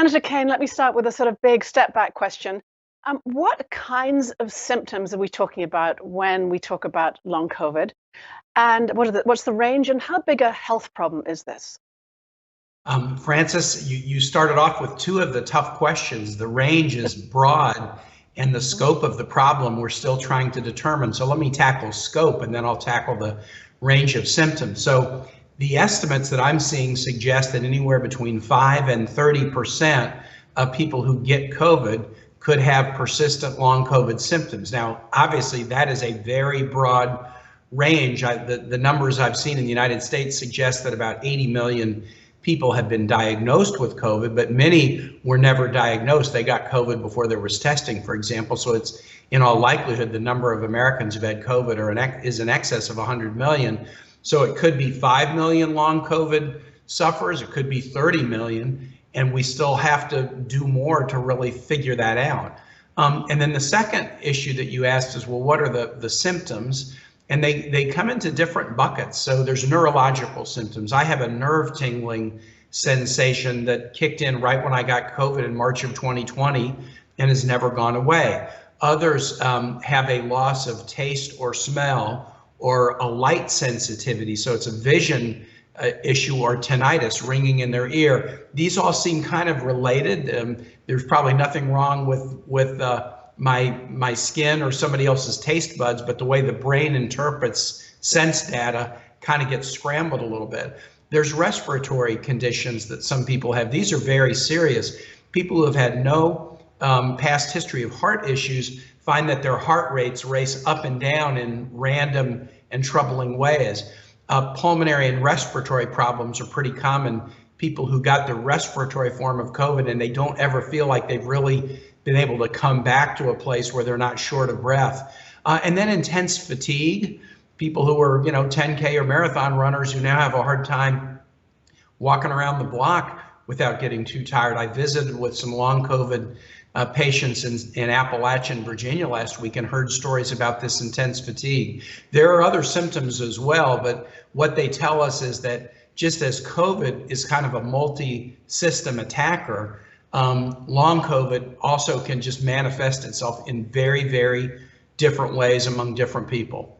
Senator Kaine, let me start with a sort of big step back question. What kinds of symptoms are we talking about when we talk about long COVID? And what's the range and how big a health problem is this? Francis, you started off with two of the tough questions. The range is broad and the scope of the problem we're still trying to determine. So let me tackle scope and then I'll tackle the range of symptoms. So the estimates that I'm seeing suggest that anywhere between 5 and 30% of people who get COVID could have persistent long COVID symptoms. Now, obviously, that is a very broad range. The numbers I've seen in the United States suggest that about 80 million people have been diagnosed with COVID, but many were never diagnosed. They got COVID before there was testing, for example. So it's in all likelihood the number of Americans who've had COVID is in excess of 100 million. So it could be 5 million long COVID sufferers, it could be 30 million, and we still have to do more to really figure that out. And then the second issue that you asked is, well, what are the symptoms? And they come into different buckets. So there's neurological symptoms. I have a nerve tingling sensation that kicked in right when I got COVID in March of 2020 and has never gone away. Others have a loss of taste or smell or a light sensitivity. So it's a vision issue or tinnitus, ringing in their ear. These all seem kind of related. There's probably nothing wrong with my skin or somebody else's taste buds, but the way the brain interprets sense data kind of gets scrambled a little bit. There's respiratory conditions that some people have. These are very serious. People who have had no past history of heart issues find that their heart rates race up and down in random and troubling ways. Pulmonary and respiratory problems are pretty common. People who got the respiratory form of COVID and they don't ever feel like they've really been able to come back to a place where they're not short of breath. And then intense fatigue, people who are 10K or marathon runners who now have a hard time walking around the block without getting too tired. I visited with some long COVID patients in Appalachian, Virginia last week and heard stories about this intense fatigue. There are other symptoms as well, but what they tell us is that just as COVID is kind of a multi-system attacker, long COVID also can just manifest itself in very, very different ways among different people.